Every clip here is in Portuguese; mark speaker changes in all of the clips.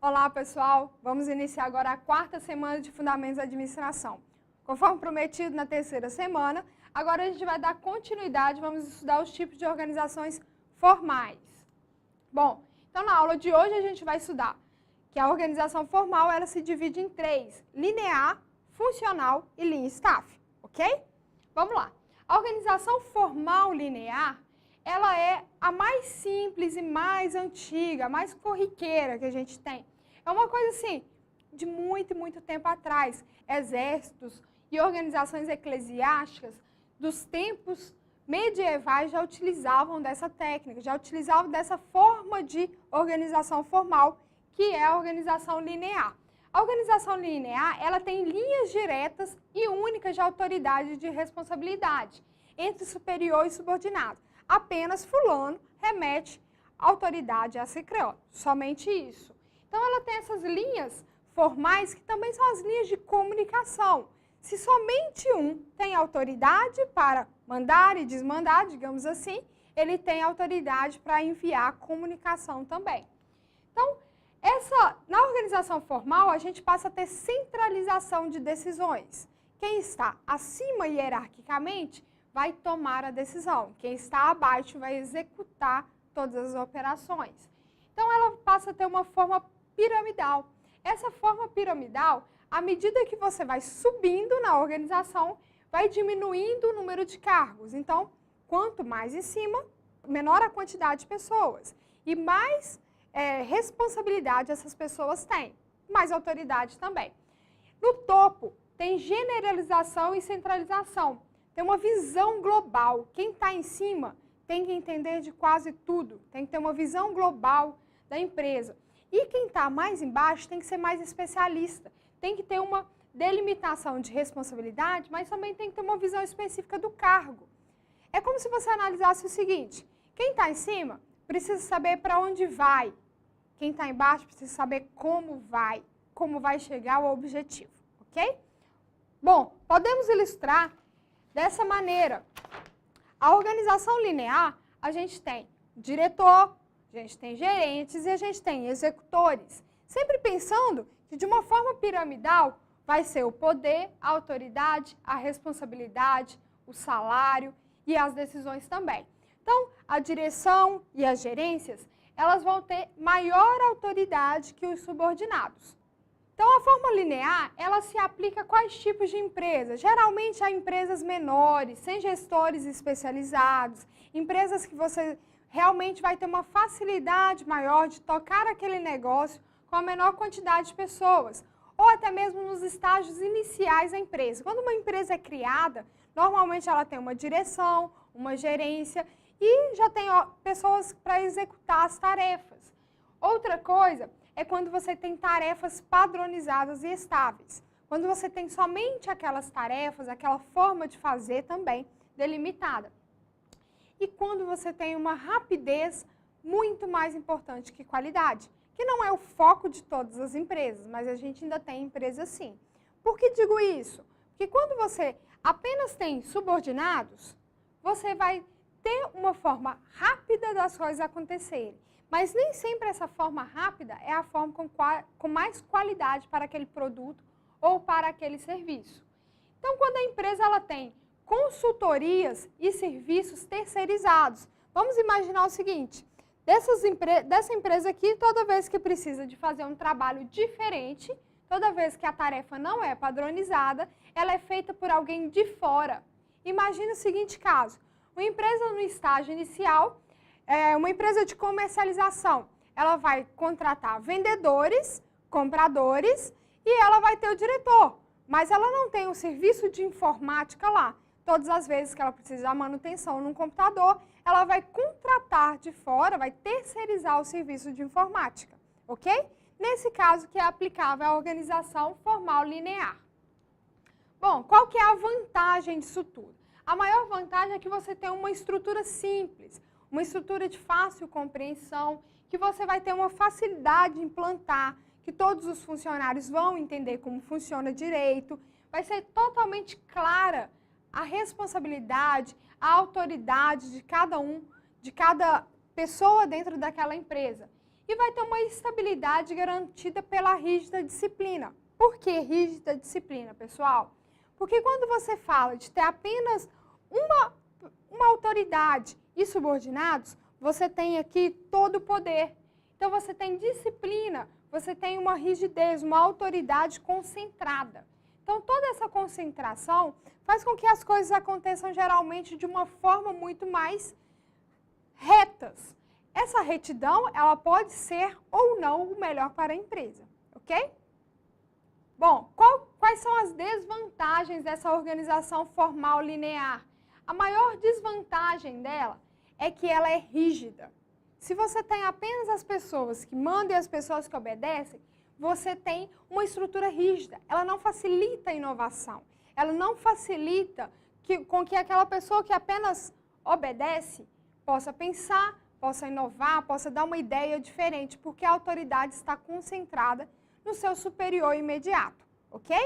Speaker 1: Olá, pessoal! Vamos iniciar agora a quarta semana de Fundamentos da Administração. Conforme prometido na terceira semana, agora a gente vai dar continuidade, vamos estudar os tipos de organizações formais. Bom, então na aula de hoje a gente vai estudar que a organização formal ela se divide em três: linear, funcional e lean staff, ok? Vamos lá. A organização formal linear, ela é a mais simples e mais antiga, mais corriqueira que a gente tem. É uma coisa assim, de muito tempo atrás. Exércitos e organizações eclesiásticas dos tempos medievais já utilizavam dessa técnica, já utilizavam dessa forma de organização formal, que é a organização linear. A organização linear, ela tem linhas diretas e únicas de autoridade e de responsabilidade entre superior e subordinado. Apenas fulano remete autoridade a cicrano, somente isso. Então, ela tem essas linhas formais que também são as linhas de comunicação. Se somente um tem autoridade para mandar e desmandar, digamos assim, ele tem autoridade para enviar comunicação também. Então, na organização formal, a gente passa a ter centralização de decisões. Quem está acima hierarquicamente vai tomar a decisão. Quem está abaixo vai executar todas as operações. Então, ela passa a ter uma forma piramidal. Essa forma piramidal, à medida que você vai subindo na organização, vai diminuindo o número de cargos. Então, quanto mais em cima, menor a quantidade de pessoas. E mais responsabilidade essas pessoas têm. Mais autoridade também. No topo, tem generalização e centralização. Tem uma visão global. Quem está em cima tem que entender de quase tudo. Tem que ter uma visão global da empresa. E quem está mais embaixo tem que ser mais especialista. Tem que ter uma delimitação de responsabilidade, mas também tem que ter uma visão específica do cargo. É como se você analisasse o seguinte: quem está em cima precisa saber para onde vai. Quem está embaixo precisa saber como vai chegar ao objetivo, ok? Bom, podemos ilustrar dessa maneira. A organização linear, a gente tem diretor, a gente tem gerentes e a gente tem executores. Sempre pensando que de uma forma piramidal vai ser o poder, a autoridade, a responsabilidade, o salário e as decisões também. Então, a direção e as gerências, elas vão ter maior autoridade que os subordinados. Então, a forma linear, ela se aplica a quais tipos de empresas? Geralmente a empresas menores, sem gestores especializados, empresas que você realmente vai ter uma facilidade maior de tocar aquele negócio com a menor quantidade de pessoas, ou até mesmo nos estágios iniciais da empresa. Quando uma empresa é criada, normalmente ela tem uma direção, uma gerência e já tem pessoas para executar as tarefas. Outra coisa é quando você tem tarefas padronizadas e estáveis. Quando você tem somente aquelas tarefas, aquela forma de fazer também delimitada. E quando você tem uma rapidez muito mais importante que qualidade, que não é o foco de todas as empresas, mas a gente ainda tem empresas sim. Por que digo isso? Porque quando você apenas tem subordinados, você vai ter uma forma rápida das coisas acontecerem. Mas nem sempre essa forma rápida é a forma com mais qualidade para aquele produto ou para aquele serviço. Então, quando a empresa ela tem consultorias e serviços terceirizados, vamos imaginar o seguinte: dessa empresa aqui, toda vez que precisa de fazer um trabalho diferente, toda vez que a tarefa não é padronizada, ela é feita por alguém de fora. Imagina o seguinte caso: uma empresa no estágio inicial, uma empresa de comercialização, ela vai contratar vendedores, compradores e ela vai ter o diretor, mas ela não tem um serviço de informática lá. Todas as vezes que ela precisar de manutenção num computador, ela vai contratar de fora, vai terceirizar o serviço de informática, ok? Nesse caso que é aplicável à organização formal linear. Bom, qual que é a vantagem disso tudo? A maior vantagem é que você tem uma estrutura simples, uma estrutura de fácil compreensão, que você vai ter uma facilidade de implantar, que todos os funcionários vão entender como funciona direito, vai ser totalmente clara a responsabilidade, a autoridade de cada pessoa dentro daquela empresa. e vai ter uma estabilidade garantida pela rígida disciplina. Por que rígida disciplina, pessoal? Porque quando você fala de ter apenas uma autoridade e subordinados, você tem aqui todo o poder. Então, você tem disciplina, você tem uma rigidez, uma autoridade concentrada. Então, toda essa concentração faz com que as coisas aconteçam geralmente de uma forma muito mais retas. Essa retidão, ela pode ser ou não o melhor para a empresa, ok? Bom, quais são as desvantagens dessa organização formal linear? A maior desvantagem dela é que ela é rígida. Se você tem apenas as pessoas que mandam e as pessoas que obedecem, você tem uma estrutura rígida. Ela não facilita a inovação. Ela não facilita com que aquela pessoa que apenas obedece possa pensar, possa inovar, possa dar uma ideia diferente, porque a autoridade está concentrada no seu superior imediato, ok?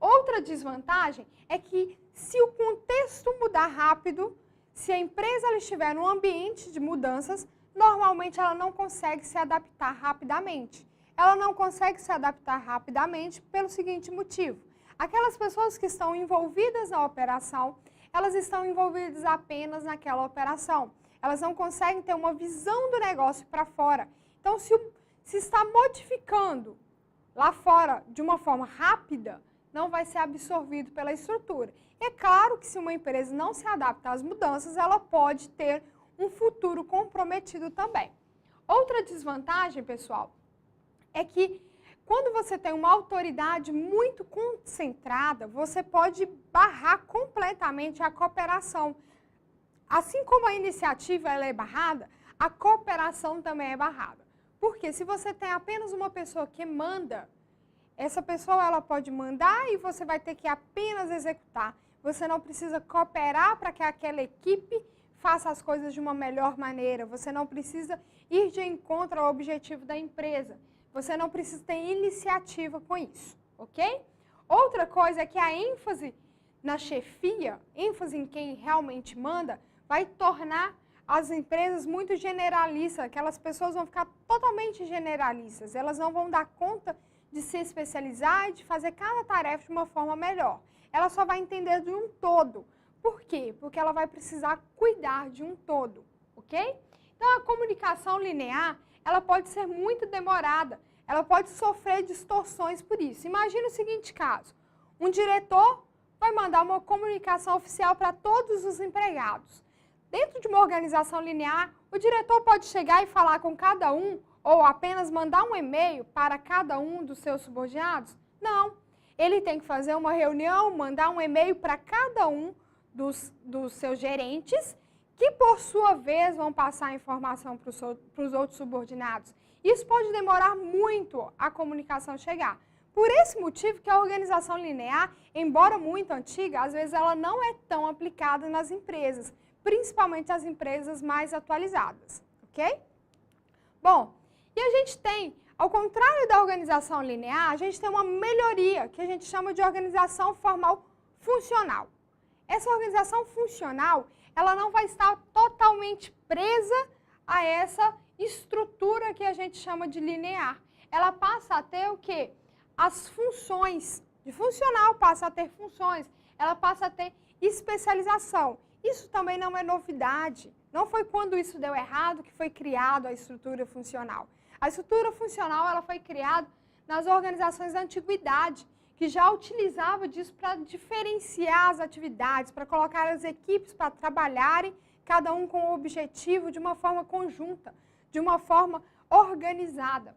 Speaker 1: Outra desvantagem é que se o contexto mudar rápido, se a empresa ela estiver num ambiente de mudanças, normalmente ela não consegue se adaptar rapidamente. Ela não consegue se adaptar rapidamente pelo seguinte motivo. Aquelas pessoas que estão envolvidas na operação, elas estão envolvidas apenas naquela operação. Elas não conseguem ter uma visão do negócio para fora. Então, se está modificando lá fora de uma forma rápida, não vai ser absorvido pela estrutura. É claro que se uma empresa não se adapta às mudanças, ela pode ter um futuro comprometido também. Outra desvantagem, pessoal, é que quando você tem uma autoridade muito concentrada, você pode barrar completamente a cooperação. Assim como a iniciativa ela é barrada, a cooperação também é barrada. Porque se você tem apenas uma pessoa que manda, essa pessoa ela pode mandar e você vai ter que apenas executar. Você não precisa cooperar para que aquela equipe faça as coisas de uma melhor maneira. Você não precisa ir de encontro ao objetivo da empresa. Você não precisa ter iniciativa com isso, ok? Outra coisa é que a ênfase na chefia, ênfase em quem realmente manda, vai tornar as empresas muito generalistas. Aquelas pessoas vão ficar totalmente generalistas. Elas não vão dar conta de se especializar e de fazer cada tarefa de uma forma melhor. Ela só vai entender de um todo. Por quê? Porque ela vai precisar cuidar de um todo, ok? Então, a comunicação linear, ela pode ser muito demorada, ela pode sofrer distorções por isso. Imagina o seguinte caso, um diretor vai mandar uma comunicação oficial para todos os empregados. Dentro de uma organização linear, o diretor pode chegar e falar com cada um ou apenas mandar um e-mail para cada um dos seus subordinados? Não. Ele tem que fazer uma reunião, mandar um e-mail para cada um dos seus gerentes, que por sua vez vão passar a informação para os outros subordinados. Isso pode demorar muito a comunicação chegar. Por esse motivo que a organização linear, embora muito antiga, às vezes ela não é tão aplicada nas empresas, principalmente as empresas mais atualizadas, ok? Bom, e a gente tem, ao contrário da organização linear, a gente tem uma melhoria que a gente chama de organização formal funcional. Essa organização funcional, ela não vai estar totalmente presa a essa estrutura que a gente chama de linear. Ela passa a ter o quê? As funções. De funcional passa a ter funções. Ela passa a ter especialização. Isso também não é novidade. Não foi quando isso deu errado que foi criada a estrutura funcional. A estrutura funcional ela foi criada nas organizações da antiguidade, que já utilizava disso para diferenciar as atividades, para colocar as equipes para trabalharem, cada um com o objetivo de uma forma conjunta, de uma forma organizada.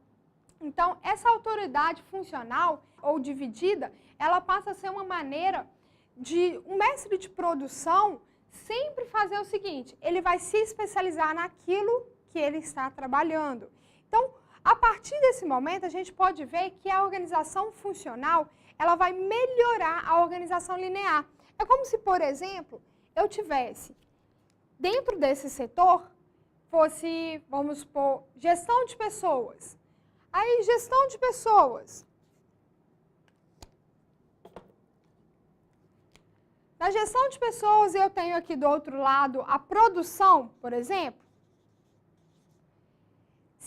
Speaker 1: Então, essa autoridade funcional ou dividida, ela passa a ser uma maneira de um mestre de produção sempre fazer o seguinte, ele vai se especializar naquilo que ele está trabalhando. Então, a partir desse momento, a gente pode ver que a organização funcional, ela vai melhorar a organização linear. É como se, por exemplo, eu tivesse, dentro desse setor, fosse, vamos supor, gestão de pessoas. Aí, gestão de pessoas. Na gestão de pessoas, eu tenho aqui do outro lado a produção, por exemplo.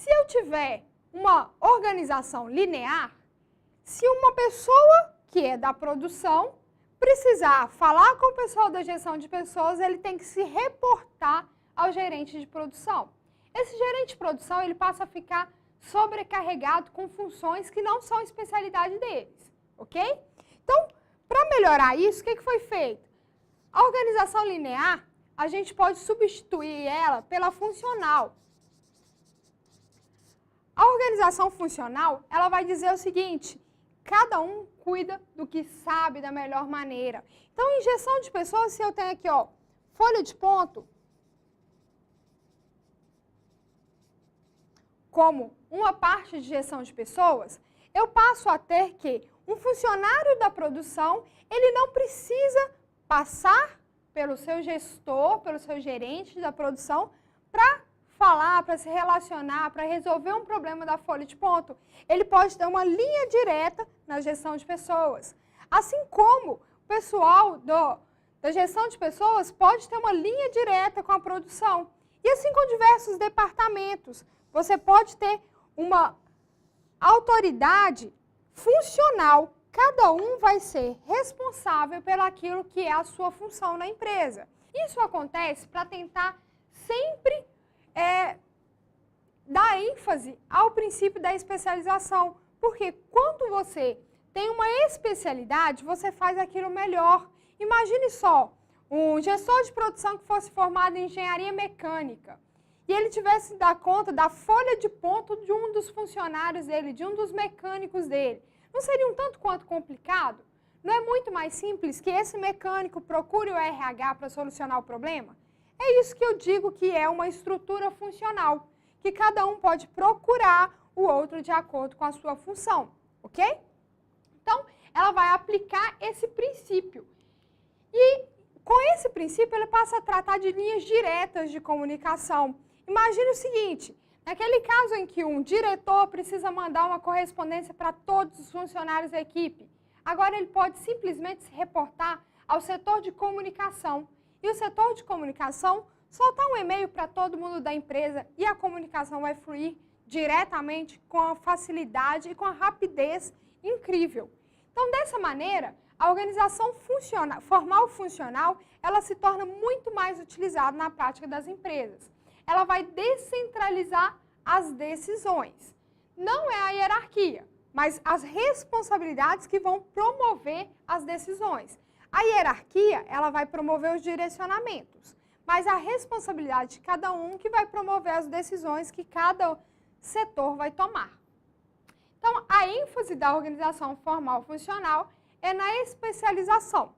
Speaker 1: Se eu tiver uma organização linear, se uma pessoa que é da produção precisar falar com o pessoal da gestão de pessoas, ele tem que se reportar ao gerente de produção. Esse gerente de produção, ele passa a ficar sobrecarregado com funções que não são especialidade deles, ok? Então, para melhorar isso, o que foi feito? A organização linear, a gente pode substituir ela pela funcional. A organização funcional, ela vai dizer o seguinte: cada um cuida do que sabe da melhor maneira. Então, em gestão de pessoas, se eu tenho aqui, ó, folha de ponto, como uma parte de gestão de pessoas, eu passo a ter que um funcionário da produção, ele não precisa passar pelo seu gestor, pelo seu gerente da produção, para falar, para se relacionar, para resolver um problema da folha de ponto. Ele pode ter uma linha direta na gestão de pessoas. Assim como o pessoal da gestão de pessoas pode ter uma linha direta com a produção. E assim com diversos departamentos. Você pode ter uma autoridade funcional. Cada um vai ser responsável pelaquilo que é a sua função na empresa. Isso acontece para tentar sempre dar ênfase ao princípio da especialização. Porque quando você tem uma especialidade, você faz aquilo melhor. Imagine só, um gestor de produção que fosse formado em engenharia mecânica e ele tivesse que dar conta da folha de ponto de um dos funcionários dele, de um dos mecânicos dele. Não seria um tanto quanto complicado? Não é muito mais simples que esse mecânico procure o RH para solucionar o problema? É isso que eu digo que é uma estrutura funcional, que cada um pode procurar o outro de acordo com a sua função, ok? Então, ela vai aplicar esse princípio. E com esse princípio, ele passa a tratar de linhas diretas de comunicação. Imagine o seguinte: naquele caso em que um diretor precisa mandar uma correspondência para todos os funcionários da equipe, agora ele pode simplesmente se reportar ao setor de comunicação. E o setor de comunicação soltar um e-mail para todo mundo da empresa e a comunicação vai fluir diretamente com a facilidade e com a rapidez incrível. Então, dessa maneira, a organização formal funcional, ela se torna muito mais utilizada na prática das empresas. Ela vai descentralizar as decisões. Não é a hierarquia, mas as responsabilidades que vão promover as decisões. A hierarquia, ela vai promover os direcionamentos, mas a responsabilidade de cada um que vai promover as decisões que cada setor vai tomar. Então, a ênfase da organização formal funcional é na especialização,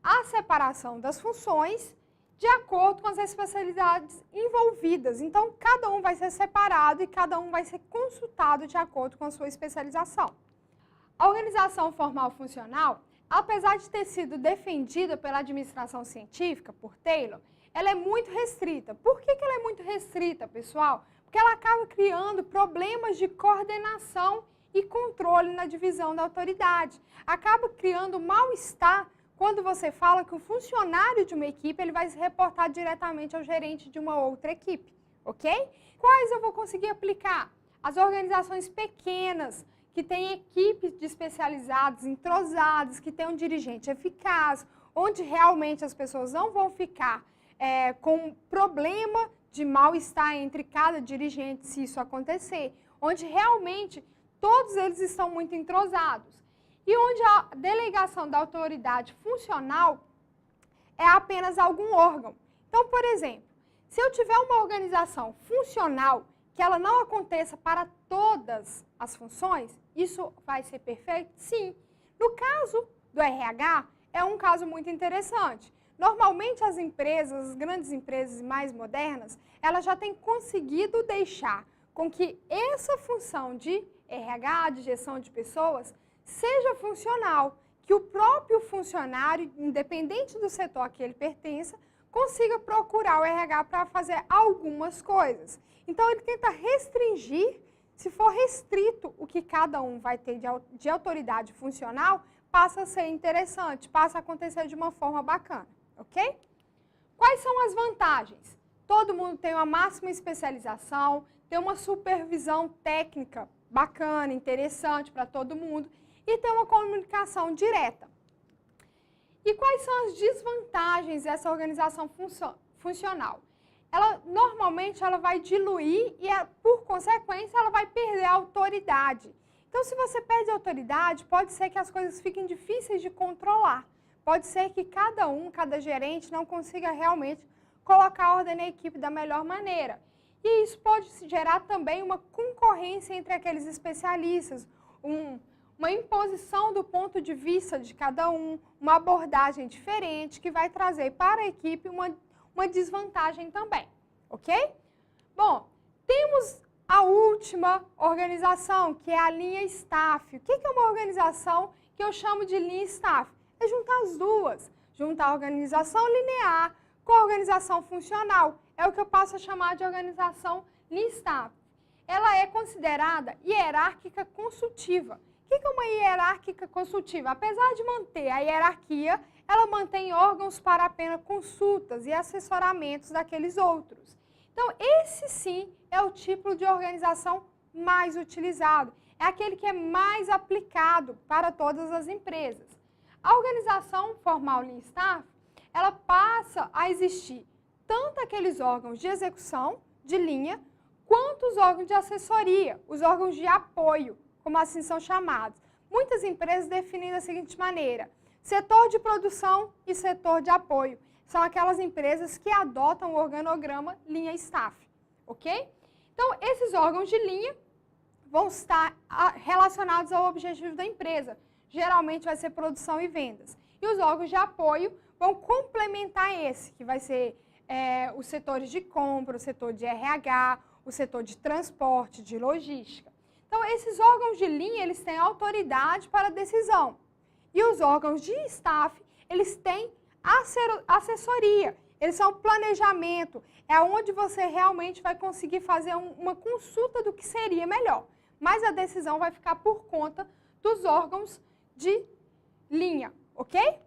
Speaker 1: a separação das funções de acordo com as especialidades envolvidas. Então, cada um vai ser separado e cada um vai ser consultado de acordo com a sua especialização. A organização formal funcional, apesar de ter sido defendida pela administração científica, por Taylor, ela é muito restrita. Por que ela é muito restrita, pessoal? Porque ela acaba criando problemas de coordenação e controle na divisão da autoridade. Acaba criando mal-estar quando você fala que o funcionário de uma equipe ele vai se reportar diretamente ao gerente de uma outra equipe, ok? Quais eu vou conseguir aplicar? As organizações pequenas, que têm equipes de especializados, entrosados, que têm um dirigente eficaz, onde realmente as pessoas não vão ficar com problema de mal-estar entre cada dirigente, se isso acontecer, onde realmente todos eles estão muito entrosados e onde a delegação da autoridade funcional é apenas algum órgão. Então, por exemplo, se eu tiver uma organização funcional que ela não aconteça para todas as funções, isso vai ser perfeito? Sim. No caso do RH, é um caso muito interessante. Normalmente as empresas, as grandes empresas mais modernas, elas já têm conseguido deixar com que essa função de RH, de gestão de pessoas, seja funcional, que o próprio funcionário, independente do setor a que ele pertença, consiga procurar o RH para fazer algumas coisas. Então, ele tenta restringir, se for restrito o que cada um vai ter de autoridade funcional, passa a ser interessante, passa a acontecer de uma forma bacana, ok? Quais são as vantagens? Todo mundo tem uma máxima especialização, ter uma supervisão técnica bacana, interessante para todo mundo e ter uma comunicação direta. E quais são as desvantagens dessa organização funcional? Normalmente ela vai diluir e, por consequência, ela vai perder a autoridade. Então, se você perde a autoridade, pode ser que as coisas fiquem difíceis de controlar. Pode ser que cada gerente não consiga realmente colocar ordem na equipe da melhor maneira. E isso pode gerar também uma concorrência entre aqueles especialistas, uma imposição do ponto de vista de cada uma abordagem diferente que vai trazer para a equipe uma desvantagem também, ok? Bom, temos a última organização, que é a linha staff. O que é uma organização que eu chamo de linha staff? É juntar as duas, juntar a organização linear com a organização funcional. É o que eu passo a chamar de organização linha staff. Ela é considerada hierárquica consultiva. O que é uma hierárquica consultiva? Apesar de manter a hierarquia, ela mantém órgãos para apenas consultas e assessoramentos daqueles outros. Então, esse sim é o tipo de organização mais utilizado. É aquele que é mais aplicado para todas as empresas. A organização formal Lean Staff, ela passa a existir tanto aqueles órgãos de execução, de linha, quanto os órgãos de assessoria, os órgãos de apoio, como assim são chamados. Muitas empresas definem da seguinte maneira: setor de produção e setor de apoio. São aquelas empresas que adotam o organograma linha staff, ok? Então, esses órgãos de linha vão estar relacionados ao objetivo da empresa. Geralmente vai ser produção e vendas. E os órgãos de apoio vão complementar esse, que vai ser os setores de compra, o setor de RH, o setor de transporte, de logística. Então, esses órgãos de linha, eles têm autoridade para decisão. E os órgãos de staff, eles têm assessoria, eles são planejamento, é onde você realmente vai conseguir fazer uma consulta do que seria melhor. Mas a decisão vai ficar por conta dos órgãos de linha, ok?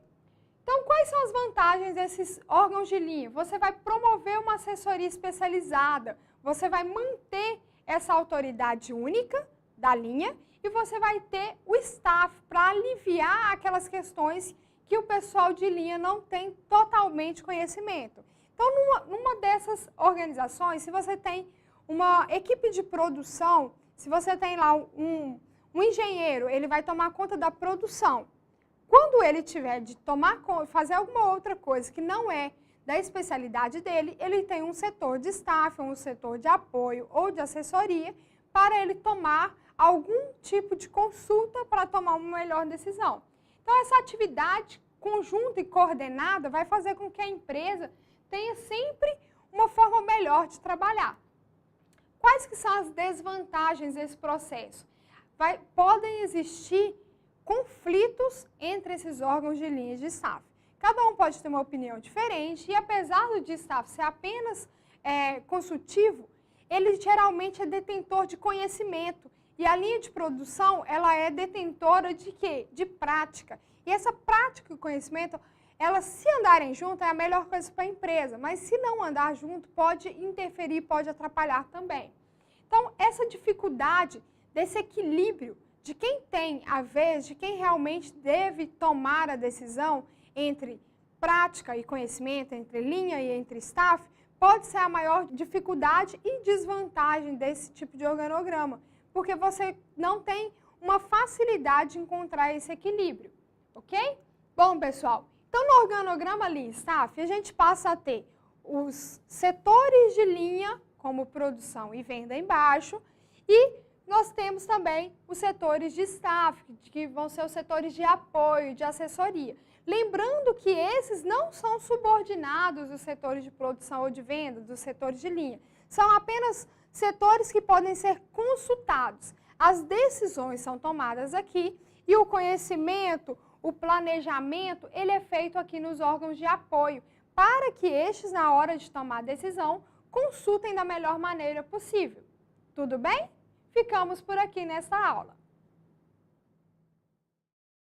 Speaker 1: Então, quais são as vantagens desses órgãos de linha? Você vai promover uma assessoria especializada, você vai manter essa autoridade única da linha e você vai ter o staff para aliviar aquelas questões que o pessoal de linha não tem totalmente conhecimento. Então, numa dessas organizações, se você tem uma equipe de produção, se você tem lá um engenheiro, ele vai tomar conta da produção. Quando ele tiver de fazer alguma outra coisa que não é da especialidade dele, ele tem um setor de staff, um setor de apoio ou de assessoria para ele tomar algum tipo de consulta para tomar uma melhor decisão. Então, essa atividade conjunta e coordenada vai fazer com que a empresa tenha sempre uma forma melhor de trabalhar. Quais que são as desvantagens desse processo? Podem existir conflitos entre esses órgãos de linha de staff. Cada um pode ter uma opinião diferente e, apesar do de staff ser apenas consultivo, ele geralmente é detentor de conhecimento. E a linha de produção, ela é detentora de quê? De prática. E essa prática e conhecimento, elas, se andarem junto, é a melhor coisa para a empresa. Mas se não andar junto, pode interferir, pode atrapalhar também. Então, essa dificuldade desse equilíbrio de quem tem a vez, de quem realmente deve tomar a decisão entre prática e conhecimento, entre linha e entre staff, pode ser a maior dificuldade e desvantagem desse tipo de organograma, porque você não tem uma facilidade de encontrar esse equilíbrio, ok? Bom, pessoal, então no organograma Lean Staff, a gente passa a ter os setores de linha, como produção e venda embaixo, e nós temos também os setores de staff, que vão ser os setores de apoio, de assessoria. Lembrando que esses não são subordinados dos setores de produção ou de venda, dos setores de linha. São apenas setores que podem ser consultados. As decisões são tomadas aqui e o conhecimento, o planejamento, ele é feito aqui nos órgãos de apoio, para que estes, na hora de tomar a decisão, consultem da melhor maneira possível. Tudo bem? Ficamos por aqui nesta aula.